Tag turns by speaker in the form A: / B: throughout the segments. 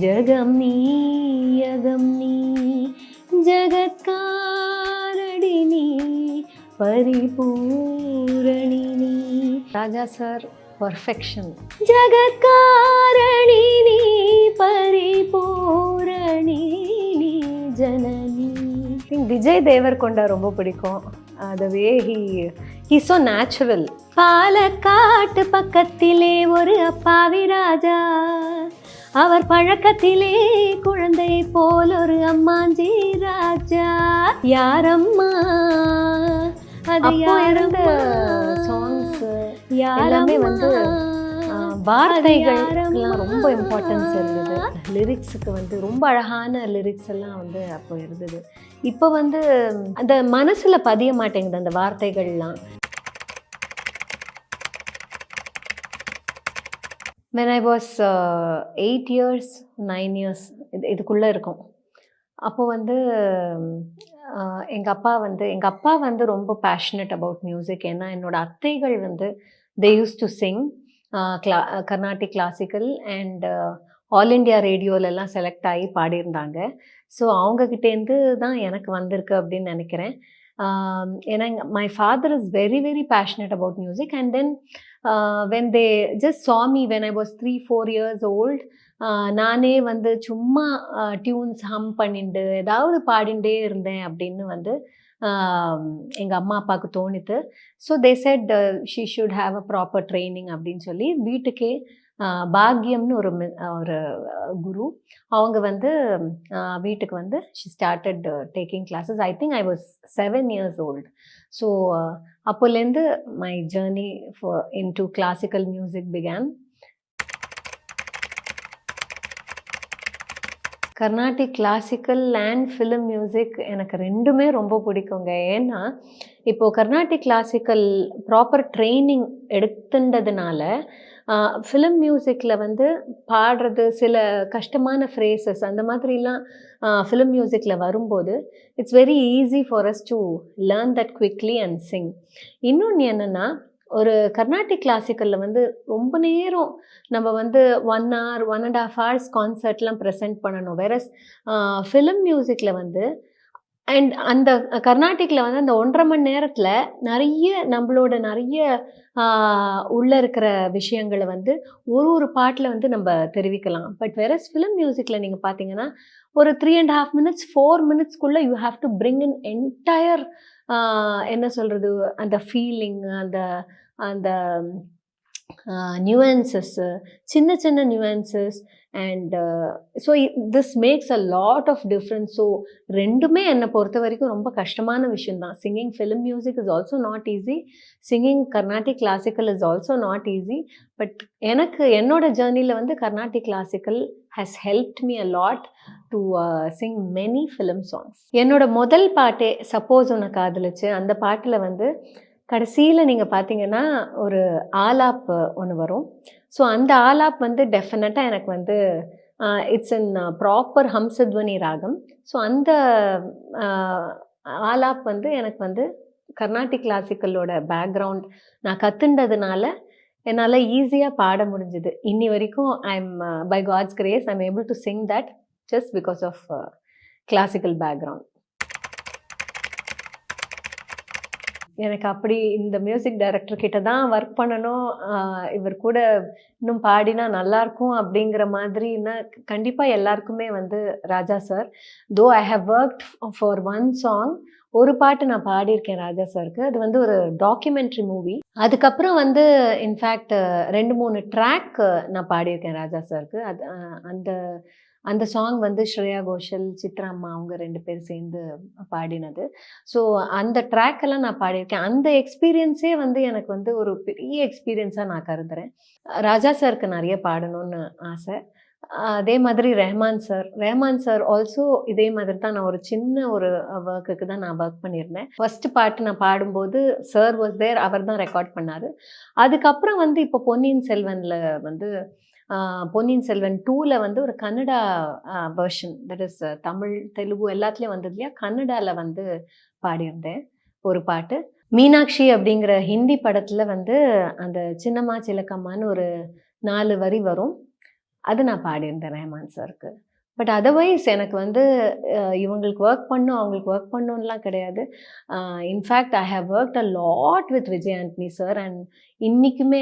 A: ஜகம் நீ யகம் நீ ஜகத்காரணி நீ பரிபூரணி நீ. ராஜா சார் பர்ஃபெக்ஷன். ஜகத்காரணி நீ பரிபூரணி நீ ஜனனி. விஜய் தேவர்கொண்டா ரொம்ப பிடிக்கும். the way he's so natural. பாலக்காட்டு பக்கத்திலே ஒரு அப்பாவி ராஜா, அவர் பழக்கத்திலே குழந்தை போல் ஒரு அம்மாஞ்சி ராஜா. யாரம்மா அது யாரந்த சாங்ஸ் எல்லாமே வந்து வார்த்தைகள்லாம் ரொம்ப இம்பார்ட்டன்ஸ் இருந்தது. லிரிக்ஸுக்கு வந்து ரொம்ப அழகான லிரிக்ஸ் எல்லாம் வந்து அப்போ இருந்தது. இப்போ வந்து அந்த மனசுல பதிய மாட்டேங்குது அந்த வார்த்தைகள்லாம். when I was 8 years 9 years இதுக்குள்ளே இருக்கும். அப்போ வந்து எங்கள் அப்பா வந்து ரொம்ப பேஷனட் அபவுட் மியூசிக். ஏன்னா என்னோட அத்தைகள் வந்து they used to sing Carnatic classical and All India ரேடியோலெல்லாம் செலக்ட் ஆகி பாடியிருந்தாங்க. ஸோ அவங்கக்கிட்டேருந்து தான் எனக்கு வந்திருக்கு அப்படின்னு நினைக்கிறேன். ஏன்னா my father is very very passionate about music. And then when they just saw me when I was 3-4 years old, நானே வந்து சும்மா டியூன்ஸ் ஹம் பண்ணிட்டு ஏதாவது பாடிண்டே இருந்தேன் அப்படின்னு வந்து எங்கள் அம்மா அப்பாவுக்கு தோணித்து. So they said she should have a proper training அப்படின்னு சொல்லி வீட்டுக்கே பாக்யம்னு ஒரு குரு அவங்க வந்து வீட்டுக்கு வந்து she started taking classes. I think I was 7 years old. So அப்போலேருந்து my journey into classical music began. Carnatic classical and film music எனக்கு ரெண்டுமே ரொம்ப பிடிக்குங்க. ஏன்னா இப்போது கர்நாடிக் கிளாசிக்கல் ப்ராப்பர் ட்ரைனிங் எடுத்துன்றதுனால ஃபிலிம் மியூசிக்கில் வந்து பாடுறது சில கஷ்டமான ஃப்ரேசஸ் அந்த மாதிரிலாம் ஃபிலிம் மியூசிக்கில் வரும்போது it's very easy for us to learn that quickly and Singh. இன்னொன்று என்னென்னா, ஒரு கர்நாடிக் கிளாசிக்கலில் வந்து ரொம்ப நேரம் நம்ம வந்து 1 hour 1.5 hours கான்சர்ட்லாம் ப்ரெசென்ட் பண்ணணும். வேறஸ் ஃபிலிம் மியூசிக்கில் வந்து அண்ட் அந்த கர்நாடிக்கில் வந்து அந்த 1.5 மணி நேரத்தில் நிறைய உள்ளே இருக்கிற விஷயங்களை வந்து ஒரு பாட்டில் வந்து நம்ம தெரிவிக்கலாம். பட் வேறஸ் ஃபிலிம் மியூசிக்கில் நீங்கள் பார்த்தீங்கன்னா ஒரு 3.5 minutes 4 minutesக்குள்ளே you have to bring in entire என்ன சொல்கிறது, அந்த ஃபீலிங், அந்த நியூவன்சஸ்ஸு, சின்ன nuances. And so this makes a lot of difference. So ரெண்டுமே என்னை பொறுத்த வரைக்கும் ரொம்ப கஷ்டமான விஷயந்தான். Singing film music is also not easy, singing Carnatic classical is also not easy. But எனக்கு என்னோட ஜேர்னியில் வந்து Carnatic classical has helped me a lot to sing many film songs. என்னோட முதல் பாட்டே சப்போஸ் உன்னை காதலிச்சு, அந்த பாட்டில் வந்து கடைசியில் நீங்கள் பார்த்தீங்கன்னா ஒரு ஆலாப் ஒன்று வரும். ஸோ அந்த ஆலாப் வந்து டெஃபினட்டாக எனக்கு வந்து இட்ஸ் இன் ப்ராப்பர் ஹம்சத்வனி ராகம். ஸோ அந்த ஆலாப் வந்து எனக்கு வந்து கர்நாடிக் கிளாசிக்கலோட பேக்ரவுண்ட் நான் கற்றுண்டதுனால என்னால் ஈஸியாக பாட முடிஞ்சுது. இன்னி வரைக்கும் I'm by God's grace I'm able to sing that just because of classical background. எனக்கு அப்படி இந்த மியூசிக் டைரக்டர் கிட்ட தான் ஒர்க் பண்ணணும், இவர் கூட இன்னும் பாடினா நல்லாயிருக்கும் அப்படிங்கிற மாதிரின்னா கண்டிப்பாக எல்லாருக்குமே வந்து Raja sir. Though I have worked for one song, ஒரு பாட்டு நான் பாடியிருக்கேன் ராஜா சாருக்கு. அது வந்து ஒரு டாக்குமெண்ட்ரி மூவி. அதுக்கப்புறம் வந்து இன்ஃபேக்ட் 2-3 ட்ராக் நான் பாடியிருக்கேன் ராஜா சாருக்கு. அது அந்த சாங் வந்து ஸ்ரேயா கோஷல், சித்ரா அம்மா அவங்க 2 பேர் சேர்ந்து பாடினது. ஸோ அந்த ட்ராக்கெல்லாம் நான் பாடியிருக்கேன். அந்த எக்ஸ்பீரியன்ஸே வந்து எனக்கு வந்து ஒரு பெரிய எக்ஸ்பீரியன்ஸாக நான் கருதுகிறேன். ராஜா சாருக்கு நிறைய பாடணும்னு ஆசை. அதே மாதிரி ரஹ்மான் சார் ஆல்சோ இதே மாதிரி தான். நான் ஒரு சின்ன ஒர்க்குக்கு தான் நான் ஒர்க் பண்ணியிருந்தேன். ஃபர்ஸ்ட் பாட்டு நான் பாடும்போது சார் வாஸ் தேர், அவர் தான் ரெக்கார்ட் பண்ணார். அதுக்கப்புறம் வந்து இப்போ பொன்னியின் செல்வனில் வந்து பொன்னியின் செல்வன் 2ல் வந்து ஒரு Kannada version, that is Tamil Telugu எல்லாத்துலேயும் வந்தது இல்லையா, கன்னடாவில் வந்து பாடியிருந்தேன் ஒரு பாட்டு. மீனாட்சி அப்படிங்கிற ஹிந்தி படத்தில் வந்து அந்த சின்னம்மா சிலக்கம்மான்னு ஒரு 4 வரி வரும். அது நான் பாடியிருந்தேன் ரஹ்மான் சாருக்கு. பட் அதர்வைஸ் எனக்கு வந்து இவங்களுக்கு ஒர்க் பண்ணும், அவங்களுக்கு ஒர்க் பண்ணணும்லாம் கிடையாது. In fact I have worked a lot with Vijay Antony sir and இன்னைக்குமே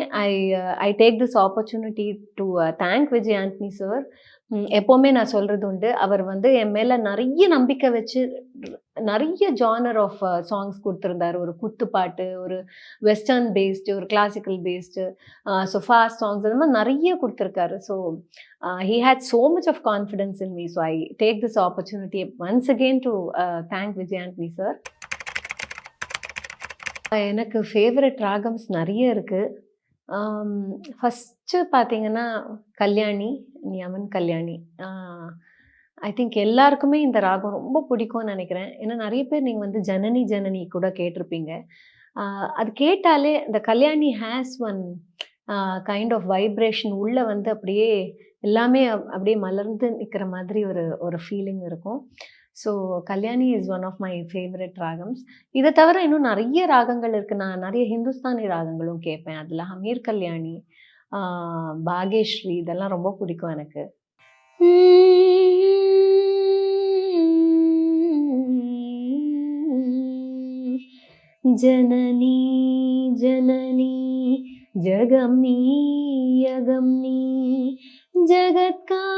A: I take this opportunity to thank Vijay Antony sir. எப்போவுமே நான் சொல்றது உண்டு. அவர் வந்து என் மேல நெறைய நம்பிக்கை வச்சு நெறைய ஜானர் ஆஃப் சாங்ஸ் குடுத்திருந்தாரு. ஒரு குத்துப்பாட்டு, ஒரு வெஸ்டர்ன் பேஸ்டு, ஒரு classical based, so fast songs அந்த மாரி நெறைய குடுத்திருக்காரு. So he had so much of confidence in me. So I take this opportunity once again to thank Vijay Antony sir. எனக்கு favourite ராகம்ஸ் நெறைய இருக்கு. ஃபர்ஸ்ட்டு பார்த்தீங்கன்னா, கல்யாணி, யமன் கல்யாணி. ஐ திங்க் எல்லாருக்குமே இந்த ராகம் ரொம்ப பிடிக்கும்னு நெனைக்கிறேன். ஏன்னா நெறைய பேர் நீங்க வந்து ஜனனி ஜனனி கூட கேட்டிருப்பீங்க. அது கேட்டாலே இந்த Kalyani has one kind of vibration உள்ள வந்து அப்படியே எல்லாமே அப்படியே மலர்ந்து நிக்கிற மாதிரி ஒரு ஒரு ஃபீலிங் இருக்கும். So Kalyani is one of my favourite ராகம்ஸ். இதை தவிர இன்னும் நிறைய ராகங்கள் இருக்கு. நான் நிறைய ஹிந்துஸ்தானி ராகங்களும் கேட்பேன். அதில் ஹமீர் கல்யாணி, பாகேஸ்ரீ இதெல்லாம் ரொம்ப பிடிக்கும் எனக்கு. ஜனனி ஜனனி ஜகம்னி யகம்னி ஜகத்காரணினி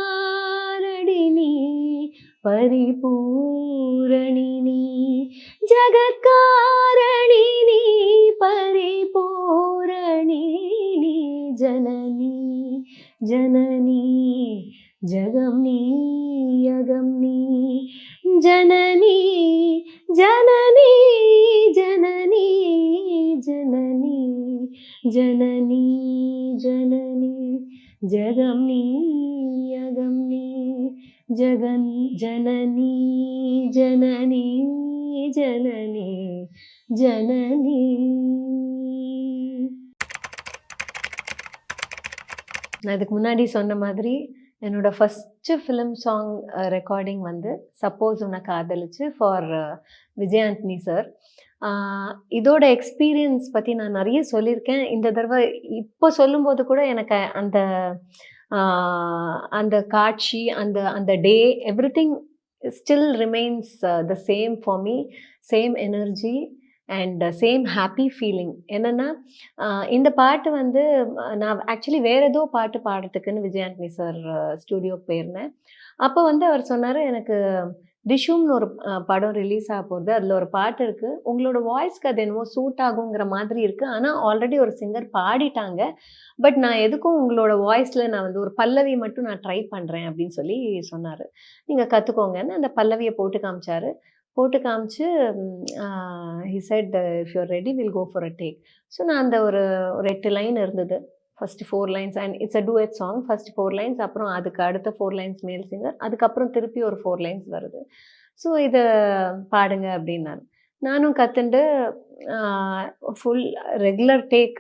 A: பரிபூரணினி ஜகத்காரணினி பரிபூரணினி ஜனனி ஜனனி ஜகம்னி யகம்னி ஜனனி ஜனனி ஜனனி ஜனனி ஜனனி ஜனனி ஜகம்னி யகம்னி ஜகன் ஜனனி ஜனனி ஜனனி ஜனனி. நான் இதுக்கு முன்னாடி சொன்ன மாதிரி என்னோட ஃபஸ்ட்டு ஃபிலிம் சாங் ரெக்கார்டிங் வந்து சப்போஸ் உன்னை காதலிச்சு ஃபார் விஜய் ஆண்டனி சார். இதோட எக்ஸ்பீரியன்ஸ் பற்றி நான் நிறைய சொல்லியிருக்கேன். இந்த தடவை இப்போ சொல்லும்போது கூட எனக்கு அந்த அந்த காட்சி, அந்த அந்த day everything still remains the same for me. Same energy and same happy feeling. என்னென்னா இந்த பாட்டு வந்து நான் ஆக்சுவலி வேறு ஏதோ பாட்டு பாடுறதுக்குன்னு விஜய் ஆண்டனி சார் ஸ்டூடியோக்கு போயிருந்தேன். அப்போ வந்து அவர் சொன்னார், எனக்கு டிஷும்னு ஒரு படம் ரிலீஸ் ஆக போகுது, அதில் ஒரு பாட்டு இருக்குது, உங்களோட வாய்ஸ்க்கு அது என்னமோ சூட் ஆகுங்கிற மாதிரி இருக்குது, ஆனால் ஆல்ரெடி ஒரு சிங்கர் பாடிட்டாங்க, பட் நான் எதுக்கும் உங்களோட வாய்ஸில் நான் வந்து ஒரு பல்லவி மட்டும் நான் ட்ரை பண்ணுறேன் அப்படின்னு சொல்லி சொன்னார். நீங்கள் கற்றுக்கோங்கன்னு அந்த பல்லவியை போட்டு காமிச்சார். போட்டு காமிச்சு he said if you're ready will go for a take. So நான் அந்த ஒரு 8 லைன் இருந்தது. First 4 lines and it's a duet song. First 4 lines, அப்புறம் அதுக்கு அடுத்த 4 லைன்ஸ் மேல் சிங்கர், அதுக்கப்புறம் திருப்பி ஒரு 4 லைன்ஸ் வருது. ஸோ இதை பாடுங்க அப்படின்னாரு. நானும் கற்றுண்டு ஃபுல் ரெகுலர் டேக்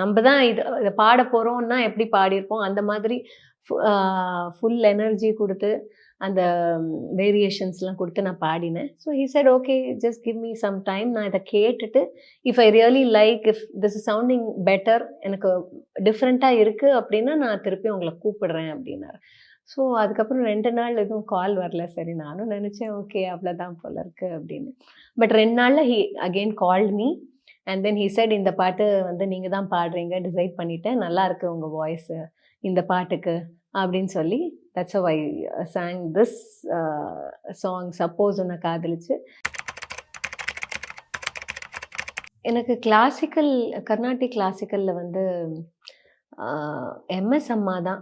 A: நம்ம தான் இதை பாட போகிறோம்னா எப்படி பாடியிருப்போம் அந்த மாதிரி ஃபுல் எனர்ஜி கொடுத்து அந்த வேரியேஷன்ஸ்லாம் கொடுத்து நான் பாடினேன். So he said okay just give me some time, நான் இதை கேட்டுட்டு if I really like, if this is sounding better, எனக்கு டிஃப்ரெண்ட்டாக இருக்குது அப்படின்னா நான் திருப்பி உங்களை கூப்பிடுறேன் அப்படின்னாரு. ஸோ அதுக்கப்புறம் 2 நாள் எதுவும் கால் வரல. சரி நானும் நினச்சேன் ஓகே அவ்வளோதான் போல இருக்குது அப்படின்னு. பட் 2 நாளில் he again called me and then he said இந்த பாட்டு வந்து நீங்கள் தான் பாடுறீங்க, டிசைட் பண்ணிட்டேன், நல்லா இருக்குது உங்கள் வாய்ஸு இந்த பாட்டுக்கு அப்படின்னு சொல்லி that's how I sang this song suppose உன்னை காதலிச்சு. எனக்கு கிளாசிக்கல், கர்நாடிக் கிளாசிக்கலில் வந்து எம்எஸ் அம்மா தான்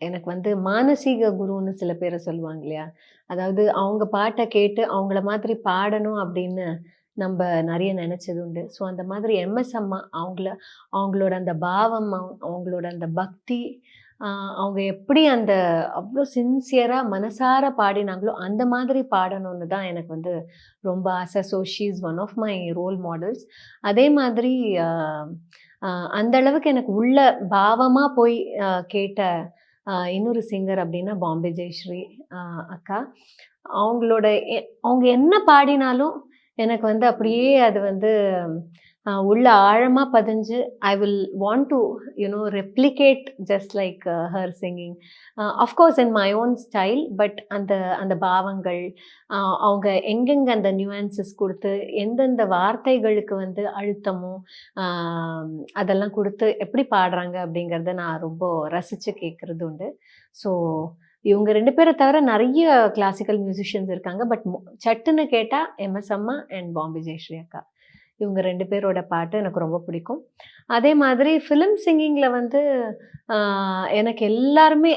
A: எனக்கு வந்து மானசீக குருன்னு சில பேரை சொல்லுவாங்க இல்லையா, அதாவது அவங்க பாட்டை கேட்டு அவங்கள மாதிரி பாடணும் அப்படின்னு நம்ம நிறைய நினச்சது உண்டு. ஸோ அந்த மாதிரி எம்எஸ் அம்மா அவங்களோட அந்த பாவம், அவங்களோட அந்த பக்தி, அவங்க எப்படி அந்த அவ்வளோ சின்சியராக மனசார பாடினாங்களோ அந்த மாதிரி பாடணும்னு தான் எனக்கு வந்து ரொம்ப ஆசை. So she is one of my role models. அதே மாதிரி அந்த அளவுக்கு எனக்கு உள்ள பாவமாக போய் கேட்ட இன்னொரு சிங்கர் அப்படின்னா பாம்பே ஜெயஸ்ரீ அக்கா. அவங்க என்ன பாடினாலும் எனக்கு வந்து அப்படியே அது வந்து உள்ள ஆழமா பதிஞ்சு I will want to replicate just like her singing. Of course in my own style. But அந்த அந்த பாவங்கள், அவங்க எங்கெங்க அந்த நியூஆன்சஸ் குடுத்து, எந்தெந்த வார்த்தைகளுக்கு வந்து அழுத்தமும், அதெல்லாம் குடுத்து எப்படி பாடுறாங்க அப்படிங்கிறத நான் ரொம்ப ரசிச்சு கேட்கறது உண்டு. ஸோ இவங்க 2 பேர தவிர நெறைய கிளாசிக்கல் மியூசிஷியன்ஸ் இருக்காங்க. பட் சட்டுன்னு கேட்டா எம்.எஸ். அம்மா அண்ட் பாம்பே ஜெயஸ்ரீ அக்கா. இவங்க 2 பேரோட பாட்டு எனக்கு ரொம்ப பிடிக்கும். அதே மாதிரி ஃபிலிம் சிங்கிங்ல வந்து ஆ எனக்கு எல்லாருமே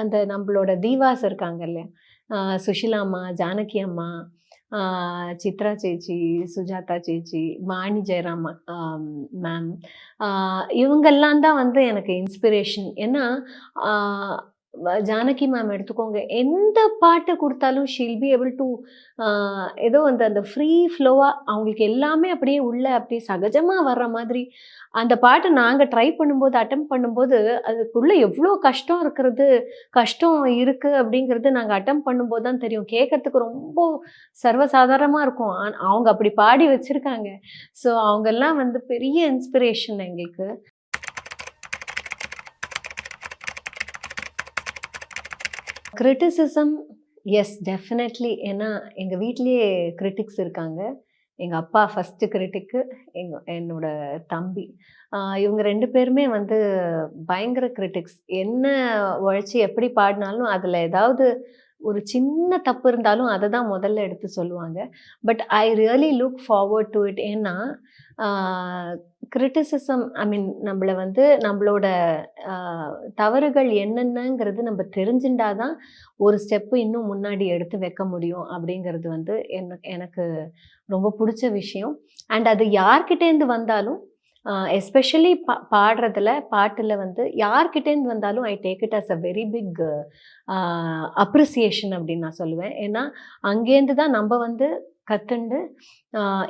A: அந்த நம்பளோட தீவாஸ் இருக்காங்க இல்லையா? சுஷீலா அம்மா, ஜானகி அம்மா, ஆ சித்ரா சேச்சி, சுஜாதா சேச்சி, வாணி ஜெயராம் மேம், ஆ இவங்கெல்லாம் தான் வந்து எனக்கு இன்ஸ்பிரேஷன். ஏன்னா, ஆ ஜானகி மேம் எடுத்துக்கோங்க. எந்த பாட்டு குடுத்தாலும் she will be able to uh ஏதோ அந்த அந்த ஃப்ரீ ஃப்ளோவா அவங்களுக்கு எல்லாமே அப்படியே உள்ள அப்படியே சகஜமா வர்ற மாதிரி, அந்த பாட்டு நாங்க ட்ரை பண்ணும்போது, அட்டெம்ப்ட் பண்ணும்போது, அதுக்குள்ள எவ்ளோ கஷ்டம் இருக்கு அப்படிங்கிறது நாங்க அட்டெம்ப்ட் பண்ணும்போது தான் தெரியும். கேட்கறதுக்கு ரொம்ப சர்வசாதாரணமா இருக்கும். அவங்க அப்படி பாடி வச்சிருக்காங்க. ஸோ அவங்கலாம் வந்து பெரிய இன்ஸ்பிரேஷன் எங்களுக்கு. Criticism yes definitely. ஏன்னா எங்க வீட்லயே கிரிட்டிக்ஸ் இருக்காங்க. எங்க அப்பா ஃபர்ஸ்ட்டு கிரிட்டிக்கு, என்னோட தம்பி. இவங்க 2 பேருமே வந்து பயங்கர கிரிட்டிக்ஸ். என்ன உழைச்சு எப்படி பாடுனாலும் அதில ஏதாவது ஒரு சின்ன தப்பு இருந்தாலும் அத தான் முதல்ல எடுத்து சொல்லுவாங்க. But I really look forward do it. ஏன்னா, ஆ கிரிட்டிசிசம் ஐ மீன் நம்மள வந்து நம்மளோட அ தவறுகள் என்னென்னங்கிறது நம்ம தெரிஞ்சுண்டா தான் ஒரு ஸ்டெப்பு இன்னும் முன்னாடி எடுத்து வைக்க முடியும் அப்படிங்கிறது வந்து எனக்கு ரொம்ப புடிச்ச விஷயம். அண்ட் அது யார்கிட்டேருந்து வந்தாலும் எஸ்பெஷலி பாடுறதுல, பாட்டுல வந்து யார்கிட்டேருந்து வந்தாலும் I take it as a very big appreciation அப்படின்னு நான் சொல்லுவேன். ஏன்னா, அங்கேருந்து தான் நம்ப வந்து கத்துண்டு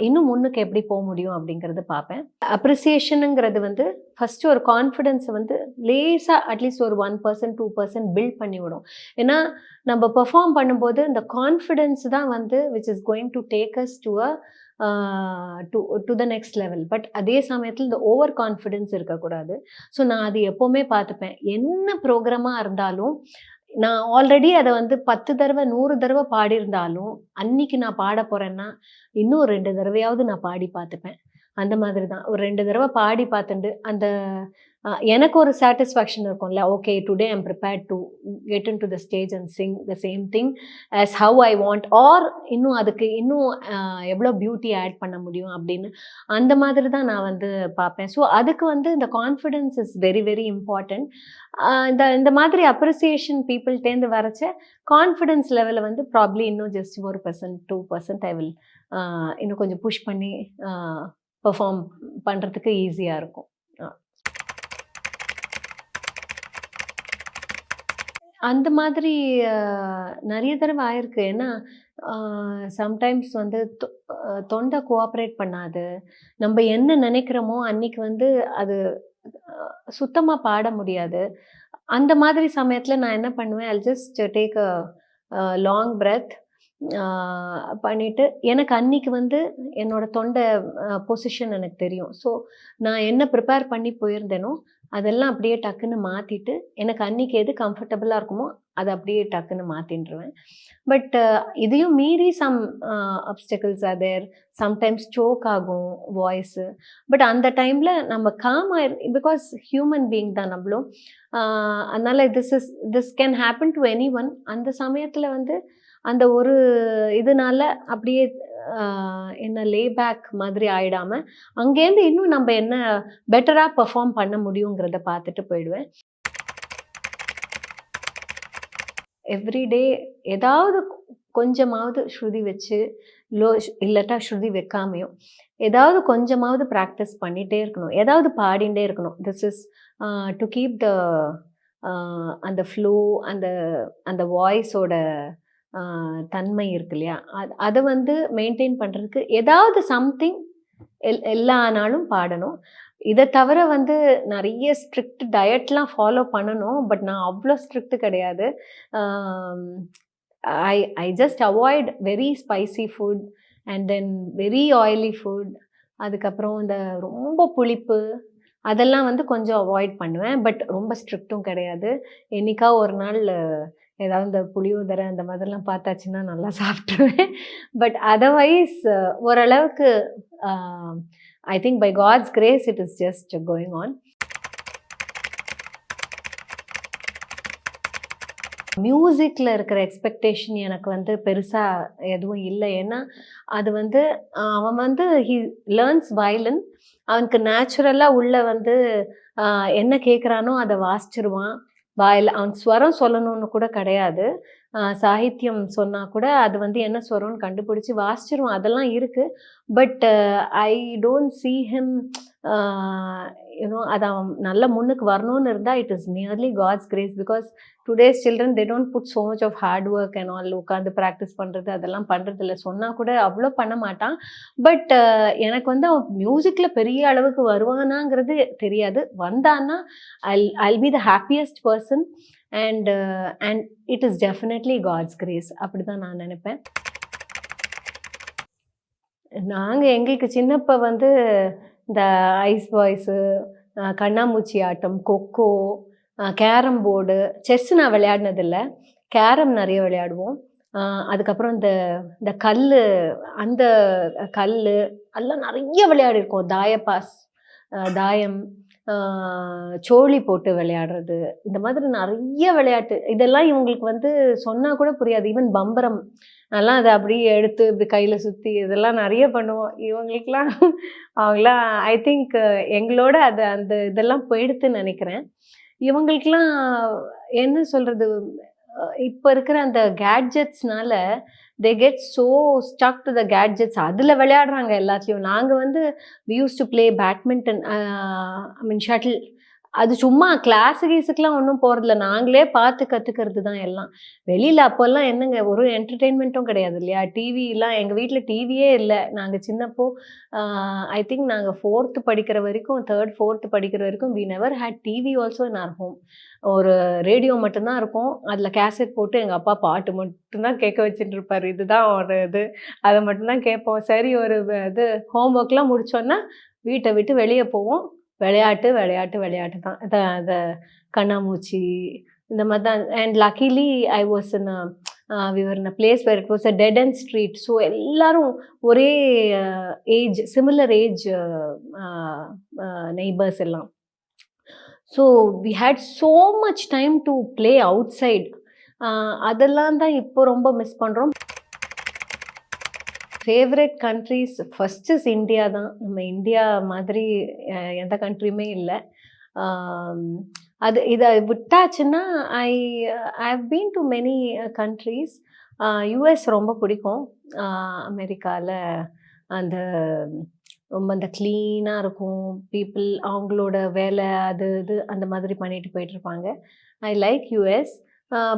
A: இன்னும் முன்னுக்கு எப்படி முடியும் அப்படிங்கிறத பார்ப்பேன். அப்ரிசியேஷனுங்கிறது வந்து ஃபர்ஸ்ட்டு ஒரு கான்ஃபிடன்ஸ வந்து லேசா அட்லீஸ்ட் ஒரு 1%, 2% பில்ட் பண்ணி விடும். ஏன்னா, நம்ம பெர்ஃபார்ம் பண்ணும்போது இந்த கான்ஃபிடன்ஸ் தான் வந்து which is going to take us to a ah to to the next level. But அதே சமயத்தில இந்த ஓவர் கான்ஃபிடன்ஸ் இருக்கக்கூடாது. ஸோ நான் அது எப்பவுமே பார்த்துப்பேன். என்ன ப்ரோகிராமா இருந்தாலும், நான் ஆல்ரெடி அத வந்து 10 தடவ, 100 தடவ பாடியிருந்தாலும், அன்னைக்கு நான் பாடப் போறேன்னா, இன்னும் 2 தடவையாவது நான் பாடி பார்த்துப்பேன். அந்த மாதிரி தான். ஒரு 2 தடவ பாடி பார்த்துண்டு, அந்த எனக்கு ஒரு சாட்டிஸ்ஃபேக்ஷன் இருக்கும்ல. Okay today I am prepared to get into the stage and sing the same thing as how I want. Or இன்னும் அதுக்கு இன்னும் எவ்வளோ பியூட்டி ஆட் பண்ண முடியும் அப்படின்னு. அந்த மாதிரி தான் நான் வந்து பார்ப்பேன். ஸோ அதுக்கு வந்து இந்த confidence is very very important. இந்த இந்த மாதிரி அப்ரிசியேஷன் பீப்பிள்ட்டேருந்து வரச்ச கான்ஃபிடன்ஸ் லெவல வந்து ப்ராப்ளி இன்னும் ஜஸ்ட் 1%, 2% ஐ வில் இன்னும் கொஞ்சம் புஷ் பண்ணி பெர்ஃபார்ம் பண்றதுக்கு ஈஸியா இருக்கும். அ. அந்த மாதிரி அ நெறைய தடவ ஆயிருக்கு. ஏன்னா, அ சம்டைம்ஸ் வந்து தொண்ட கோஆப்பரேட் பண்ணாது. நம்ப என்ன நெனைக்கிறோமோ, அன்னைக்கு வந்து அது சுத்தமா பாட முடியாது. அந்த மாதிரி சமயத்துல நான் என்ன பண்ணுவேன், I'll just take long breath uh பண்ணிட்டு, எனக்கு அன்னைக்கு வந்து என்னோட தொண்டை பொசிஷன் எனக்கு தெரியும். ஸோ, நான் என்ன ப்ரிப்பேர் பண்ணி போயிருந்தேனோ, அதெல்லாம் அப்படியே டக்குன்னு மாத்திட்டு, எனக்கு அன்னைக்கு எது கம்ஃபர்டபுளா இருக்குமோ, அத அப்படியே டக்குன்னு மாத்தின்றுவேன். பட் இதையும் மீறி some obstacles are there. Sometimes choke ஆகும் வாய்ஸு. பட் அந்த டைம்ல நம்ம காமா பிகாஸ் ஹியூமன் பீயிங் தான் நம்பளும். ஆ அதனால this can happen to anyone. அந்த சமயத்துல வந்து அந்த ஒரு இதுனால அப்படியே அ என்ன லே பேக் மாதிரி ஆயிடாம, அங்கேருந்து இன்னும் நம்ப என்ன பெட்டரா பெர்ஃபார்ம் பண்ண முடியுங்கிறத பார்த்துட்டு போயிடுவேன். எவ்ரி டே ஏதாவது கொஞ்சமாவது ஸ்ருதி வச்சு, இல்லாட்டா ஸ்ருதி வைக்காமயோ, ஏதாவது கொஞ்சமாவது பிராக்டிஸ் பண்ணிட்டே இருக்கணும். ஏதாவது பாடிண்டே இருக்கணும். This is to keep the uh அந்த ஃப்ளோ, அந்த அந்த வாய்ஸோட அ தன்மை இருக்கு இல்லையா? அத வந்து மெயின்டெயின் பண்றதுக்கு ஏதாவது சம்திங் எல்லா நாளும் பாடணும். இத தவிர வந்து நெறைய ஸ்ட்ரிக்ட் டயட்லாம் ஃபாலோ பண்ணணும். பட் நான் அவ்ளோ ஸ்ட்ரிக்ட் கிடையாது. ஆம் I just avoid very spicy food and then very oily food. அதுக்கப்புறம் இந்த ரொம்ப புளிப்பு அதெல்லாம் வந்து கொஞ்சம் அவாய்ட் பண்ணுவேன். பட் ரொம்ப ஸ்ட்ரிக்ட்டும் கிடையாது. என்னைக்கா ஒரு நாள் ஏதாவது இந்த புளியோதரை அந்த மாதிரிலாம் பார்த்தாச்சுன்னா நல்லா சாப்பிட்டுருவேன். பட் அதர்வைஸ் ஓரளவுக்கு uh I think by God's grace it is just going on. மியூசிக்ல இருக்கிற எக்ஸ்பெக்டேஷன் எனக்கு வந்து பெருசா எதுவும் இல்ல. ஏன்னா, அது வந்து அவன் வந்து லேர்ன்ஸ் வயலின். அவனுக்கு நேச்சுரலா உள்ள வந்து அ என்ன கேட்குறானோ அத வாசிச்சுருவான். அவன் ஸ்வரம் சொல்லணும்னு கூட கிடையாது. சாகித்யம் சொன்னா கூட அது வந்து என்ன ஸ்வரம்னு கண்டுபிடிச்சு வாசிச்சுருவான். அதெல்லாம் இருக்கு. But I don't see him uh அது அவன் நல்ல முன்னுக்கு வரணும்னு இருந்தா, it is nearly God's grace. Because today's children they don't put so much of hard work and all. உட்காந்து ப்ராக்டிஸ் பண்றது அதெல்லாம் பண்றதில்ல. சொன்னா கூட அவ்வளோ பண்ண மாட்டான். பட் எனக்கு வந்து அவன் மியூசிக்ல பெரிய அளவுக்கு வருவானாங்கிறது தெரியாது. வந்தான்னா I'll be the happiest person. And and it is definitely God's grace. அப்படிதான் நான் நினைப்பேன். எங்களுக்கு சின்னப்ப வந்து இந்த ஐஸ் பாய்ஸு, கண்ணாமூச்சி ஆட்டம், கொக்கோ, கேரம் போர்டு, செஸ் நான் விளையாடினதில்ல. கேரம் நெறைய விளையாடுவோம். அ அதுக்கப்புறம் இந்த இந்த அந்த கல்லு அதெல்லாம் நெறைய விளையாடிருக்கோம். தாயம், அ சோழி போட்டு விளையாடுறது. இந்த மாதிரி நெறைய விளையாட்டு. இதெல்லாம் இவங்களுக்கு வந்து சொன்னா கூட புரியாது. ஈவன் பம்பரம். நான்லாம் அத அப்படியே எடுத்து இப்படி கையில சுத்தி இதெல்லாம் நெறைய பண்ணுவோம். இவங்களுக்கெல்லாம் அவங்கலாம் ஐ திங்க் எங்களோட அந்த இதெல்லாம் போயிடுத்துன்னு நெனைக்கிறேன். இவங்களுக்கெல்லாம் என்ன சொல்றது? இப்ப இருக்கிற அந்த கேட்ஜெட்ஸ்னால they get so stuck to the gadgets. அதுல விளையாடுறாங்க எல்லாத்துலயும். நாங்க வந்து we used to play badminton, I mean shuttle. அது சும்மா கீஸுக்குலாம் ஒண்ணும் போறதில்ல. நாங்களே பார்த்து கத்துக்கிறது தான் எல்லாம். வெளியில அப்போலாம் என்னங்க ஒரு என்டர்டெயின்மெண்ட்டும் கிடையாது இல்லையா? டிவிலாம் எங்க வீட்ல டிவியே இல்ல. நாங்க சின்னப்போ அ ஐ திங்க் நாங்க 4த் படிக்கிற வரைக்கும் 3, 4த் படிக்கிற வரைக்கும் we never had TV also in our home. ஒரு ரேடியோ மட்டும் தான் இருக்கும். அதில கேசெட் போட்டு எங்க அப்பா பாட்டு மட்டும் தான் கேட்க வச்சுட்டு இருப்பாரு. இதுதான் ஒரு இது. அத மட்டும் தான் கேட்போம். சரி ஒரு இது ஹோம் ஒர்க்லாம் முடிச்சோன்னா, வீட்ட விட்டு வெளிய போவோம். விளையாட்டு, விளையாட்டு, விளையாட்டு தான். அத அத கண்ணாமூச்சி இந்த மாரி தான். And luckily I was in we were in a place where it was a dead end street. So எல்லாரும் ஒரே similar age uh uh neighbours எல்லாம். So we had so much time to play outside. அதெல்லாம் தான் இப்போ ரொம்ப miss பண்றோம். Favourite countries first is India தான். நம்ம இந்தியா மாதிரி எந்த கண்ட்ரியுமே இல்ல. ஆம், இத விட்டாச்சுன்னா I I have been to many countries. US ரொம்ப பிடிக்கும். அமெரிக்கால அந்த ரொம்ப அந்த கிளீனா இருக்கும். பீப்பிள் அவங்களோட வேலை அது இது அந்த மாதிரி பண்ணிட்டு போயிட்டுருப்பாங்க. I like US.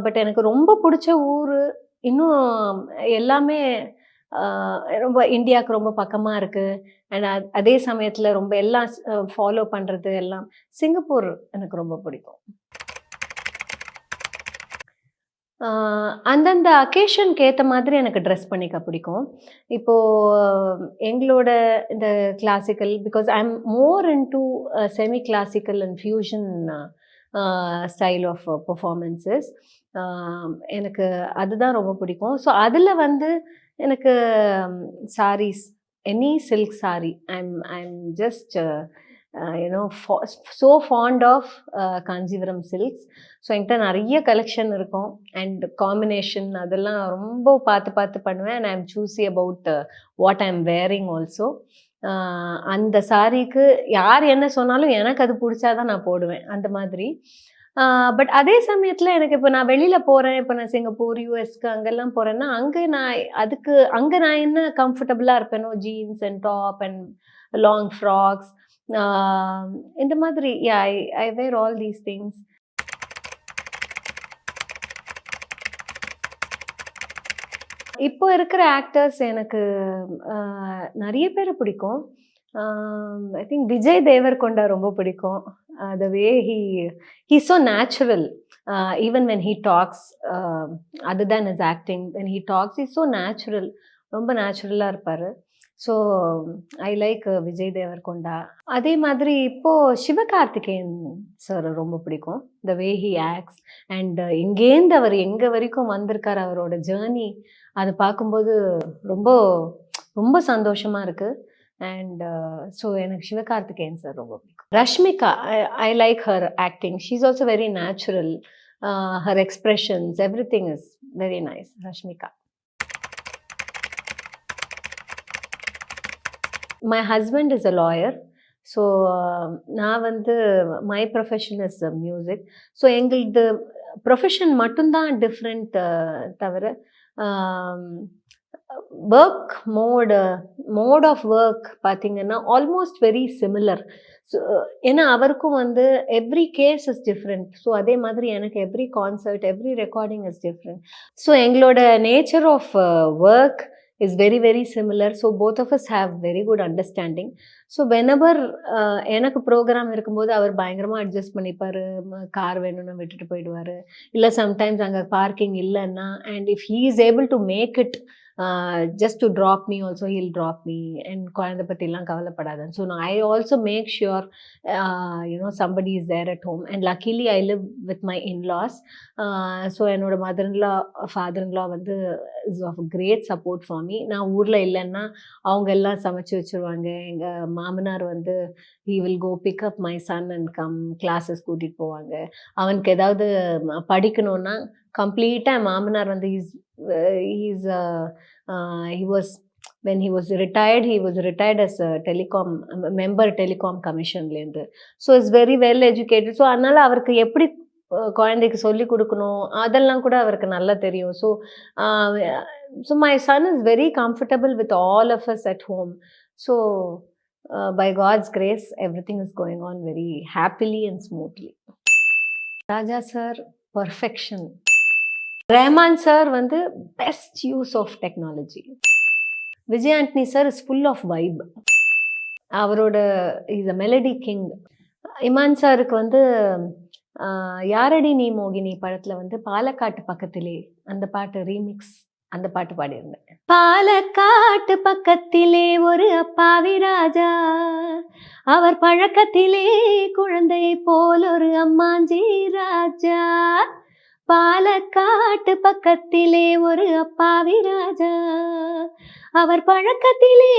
A: பட் எனக்கு ரொம்ப புடிச்ச ஊரு இன்னும் எல்லாமே அ ரொம்ப இந்தியாவுக்கு ரொம்ப பக்கமா இருக்கு. அண்ட் அதே சமயத்துல ரொம்ப எல்லாம் ஃபாலோ பண்றது எல்லாம். சிங்கப்பூர் எனக்கு ரொம்ப பிடிக்கும். ஆ அந்தந்த அக்கேஷனுக்கு ஏத்த மாதிரி எனக்கு ட்ரெஸ் பண்ணிக்க பிடிக்கும். இப்போ எங்களோட இந்த classical because I am more into semi classical and fusion style of performances. Uh எனக்கு அதுதான் ரொம்ப பிடிக்கும். ஸோ அதில வந்து எனக்கு saris, any silk sari I am just so fond of Kanchipuram silks. So என்கிட்ட நிறைய கலெக்ஷன் இருக்கும். அண்ட் காம்பினேஷன் அதெல்லாம் ரொம்ப பார்த்து பார்த்து பண்ணுவேன். And I am choosy about what I am wearing also. அந்த சாரீக்கு யார் என்ன சொன்னாலும் எனக்கு அது பிடிச்சா தான் நான் போடுவேன் அந்த மாதிரி. பட் அதே சமயத்தில் எனக்கு இப்போ நான் வெளியில் போகிறேன், இப்போ நான் சிங்கப்பூர் யூஎஸ்க்கு அங்கெல்லாம் போகிறேன்னா அங்கே நான் என்ன கம்ஃபர்டபுளாக இருப்பேனோ jeans and top and long frocks, இந்த மாதிரி I wear all these things. இப்போ இருக்கிற ஆக்டர்ஸ் எனக்கு நெறைய பேர பிடிக்கும். ஐ திங்க் விஜய் தேவரகொண்டா ரொம்ப பிடிக்கும். The way he's so natural. Even when he talks, other than his acting, when he talks is so natural. ரொம்ப நேச்சுரலா இருப்பாரு. So I like Vijay Deverakonda. அதே மாதிரி இப்போ சிவகார்த்திகேயன் சார் ரொம்ப பிடிக்கும். The way he acts and எங்கேருந்து அவர் எங்கே வரைக்கும் வந்திருக்கார், அவரோட ஜேர்னி அது பார்க்கும்போது ரொம்ப ரொம்ப சந்தோஷமா இருக்கு. அண்ட் ஸோ எனக்கு சிவகார்த்திகேயன் சார் ரொம்ப பிடிக்கும். Rashmika, I like her acting. She is also very natural. Her expressions everything is very nice. Rashmika. My husband is a lawyer. So நான் வந்து my profession is music. So எங்களது ப்ரொஃபஷன் மட்டும்தான் டிஃப்ரெண்ட், தவிர work mode of work பார்த்தீங்கன்னா almost very similar. So ஏன்னா அவருக்கும் வந்து every case is different. So அதே மாதிரி எனக்கு every concert, every recording is different. So எங்களோட nature of work is very very similar. So both of us have very good understanding. So whenever எனக்கு program இருக்கும்போது அவர் பயங்கரமாக அட்ஜஸ்ட் பண்ணிப்பார். கார் வேணும்னா விட்டுட்டு போயிடுவார். இல்லை சம்டைம்ஸ் அங்கே பார்க்கிங் இல்லைன்னா, and if he is able to make it just to drop me also, he'll drop me. And குழந்தை பற்றிலாம் கவலைப்படாதேன். So I also make sure somebody is there at home. And luckily I live with my in-laws. So என்னோட mother in law, father in law வந்து is of great support for me. நான் ஊரில் இல்லைன்னா அவங்க எல்லாம் சமைச்சு வச்சுருவாங்க. எங்கள் மாமனார் வந்து he will go pick up my son and come, classes கூட்டிகிட்டு போவாங்க. அவனுக்கு ஏதாவது படிக்கணுன்னா கம்ப்ளீட்டாக மாமனார் வந்து he was, when he was retired as a telecom member, telecom commissionலேருந்து. So is very well educated. So அதனால் அவருக்கு எப்படி குழந்தைக்கு சொல்லி கொடுக்கணும் அதெல்லாம் கூட அவருக்கு நல்லா தெரியும். So my son is very comfortable with all of us at home. So by God's grace everything is going on very happily and smoothly. Raja sir perfection. Rahman sir வந்து best use of technology. Vijay Antony sir is full of vibe. அவரோட is a melody king. Imman சாருக்கு வந்து யாரடி நீ மோகினி படத்தில் வந்து பாலக்காட்டு பக்கத்திலே அந்த பாட்டு ரீமிக்ஸ், அந்த பாட்டு பாடியிருந்தேன். பாலக்காட்டு பக்கத்திலே ஒரு அப்பாவி ராஜா, அவர் பழக்கத்திலே குழந்தை போல் ஒரு அம்மாஞ்சி ராஜா. பாலக்காட்டு பக்கத்திலே ஒரு அப்பாவி ராஜா, அவர் பழக்கத்திலே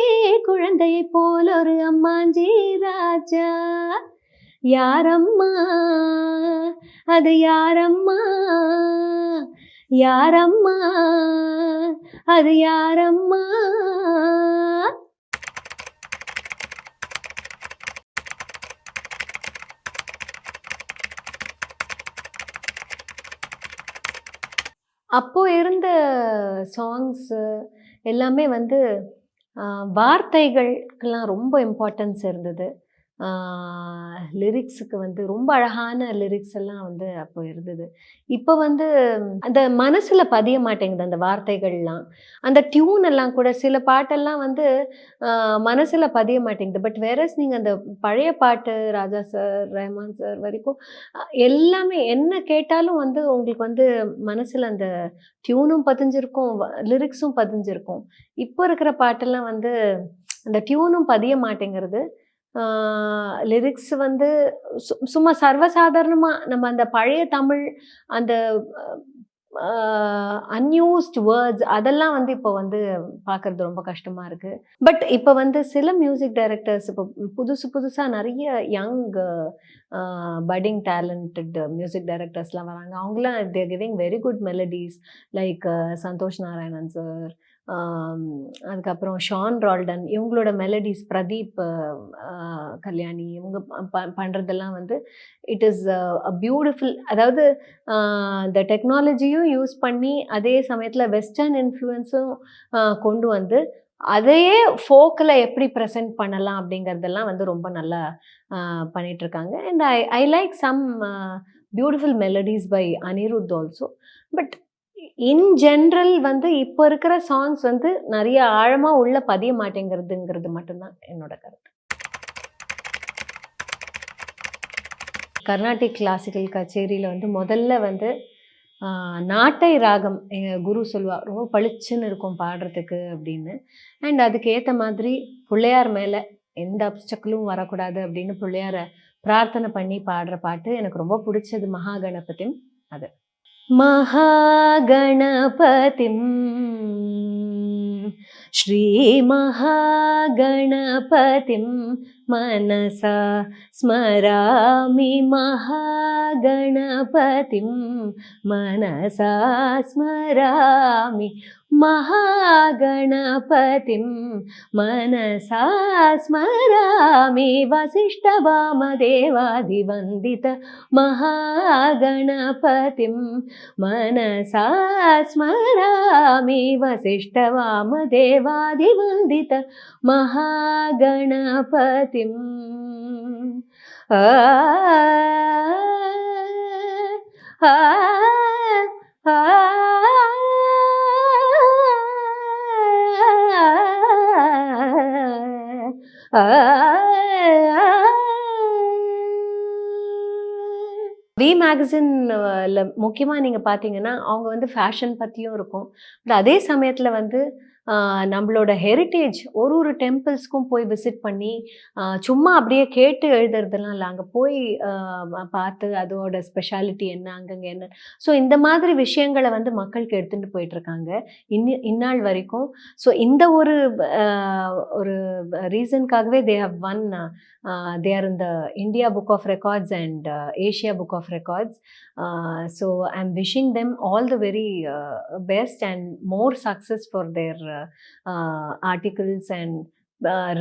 A: குழந்தை போல் ஒரு அம்மாஞ்சி ராஜா. யாரம்மா அது யாரம்மா, யாரம்மா அது யாரம்மா. அப்போ இருந்த சாங்ஸு எல்லாமே வந்து வார்த்தைகளுக்கெல்லாம் ரொம்ப இம்பார்ட்டன்ஸ் இருந்தது. லிரிக்ஸுக்கு வந்து ரொம்ப அழகான லிரிக்ஸ் எல்லாம் வந்து அப்போ இருந்தது. இப்போ வந்து அந்த மனசில் பதிய மாட்டேங்குது அந்த வார்த்தைகள்லாம். அந்த டியூன் எல்லாம் கூட சில பாட்டெல்லாம் வந்து மனசில் பதிய மாட்டேங்குது. பட் வேறஸ் நீங்கள் அந்த பழைய பாட்டு ராஜா சார், ரஹ்மான் சார் வரைக்கும் எல்லாமே என்ன கேட்டாலும் வந்து உங்களுக்கு வந்து மனசில் அந்த டியூனும் பதிஞ்சிருக்கும், லிரிக்ஸும் பதிஞ்சிருக்கும். இப்போ இருக்கிற பாட்டெல்லாம் வந்து அந்த டியூனும் பதிய மாட்டேங்கிறது. லிரிக்ஸ் வந்து சும்மா சர்வசாதாரணமாக நம்ம அந்த பழைய தமிழ் அந்த அன்யூஸ்ட் வேர்ட்ஸ் அதெல்லாம் வந்து இப்போ வந்து பார்க்குறது ரொம்ப கஷ்டமாக இருக்குது. பட் இப்போ வந்து சில மியூசிக் டைரக்டர்ஸ் இப்போ புதுசாக நிறைய யங் பட்டிங் டேலண்டட் மியூசிக் டைரக்டர்ஸ்லாம் வராங்க. அவங்களாம் they're giving very good melodies like Santhosh Narayanan sir, அதுக்கப்புறம் ஷான் ரால்டன், இவங்களோட மெலடிஸ், பிரதீப் கல்யாணி, இவங்க பண்ணுறதெல்லாம் வந்து இட் இஸ் அ பியூட்டிஃபுல். அதாவது இந்த டெக்னாலஜியும் யூஸ் பண்ணி அதே சமயத்தில் வெஸ்டர்ன் இன்ஃப்ளூயன்ஸும் கொண்டு வந்து அதையே ஃபோக்கில் எப்படி ப்ரெசென்ட் பண்ணலாம் அப்படிங்கிறதெல்லாம் வந்து ரொம்ப நல்லா பண்ணிகிட்ருக்காங்க. And I like some beautiful melodies by Anirudh also. But in general வந்து இப்போ இருக்கிற சாங்ஸ் வந்து நிறைய ஆழமாக உள்ள பதிய மாட்டேங்கிறதுங்கிறது மட்டும்தான் என்னோட கருத்து. கர்நாடிக் கிளாசிக்கல் கச்சேரியில் வந்து முதல்ல வந்து நாட்டை ராகம் எங்கள் குரு சொல்லுவா ரொம்ப பளிச்சுன்னு இருக்கும் பாடுறதுக்கு அப்படின்னு. அண்ட் அதுக்கு ஏற்ற மாதிரி பிள்ளையார் மேலே எந்த அப்ஸ்டக்கிளும் வரக்கூடாது அப்படின்னு பிள்ளையார பிரார்த்தனை பண்ணி பாடுற பாட்டு எனக்கு ரொம்ப பிடிச்சது மகாகணபதிம் அது. महागणपतिं श्रीमहागणपतिं मनसा स्मरामि महागणपतिं मनसा स्मरामि महागणपतिं मनसा स्मरामि वसिष्ठवामदेवादिवन्दित महागणपतिं मनसा स्मरामि वसिष्ठवामदेवादिवन्दित महागणपतिम् आ आ आ வி மேகசின்ல முக்கியமா நீங்க பார்த்தீங்கன்னா, அவங்க வந்து ஃபேஷன் பத்தியும் இருக்கும். பட் அதே சமயத்துல வந்து நம்மளோட ஹெரிட்டேஜ் ஒரு டெம்பிள்ஸ்க்கும் போய் விசிட் பண்ணி, சும்மா அப்படியே கேட்டு எழுதுறதெல்லாம் இல்ல. அங்க போய் பார்த்து அதோட ஸ்பெஷாலிட்டி என்ன, அங்கங்க என்ன. ஸோ இந்த மாதிரி விஷயங்கள வந்து மக்களுக்கு எடுத்துட்டு போயிட்டுருக்காங்க. இந்நாள் வரைக்கும். ஸோ இந்த ஒரு ஒரு ரீசன்க்காகவே they have one they are in the India Book of Records and Asia Book of Records. So I'm wishing them all the very best and more success for their articles and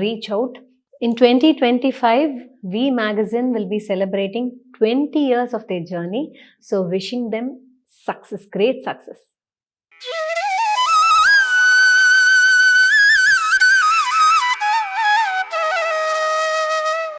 A: reach out. In 2025, V Magazine will be celebrating 20 years of their journey. So wishing them success, great success.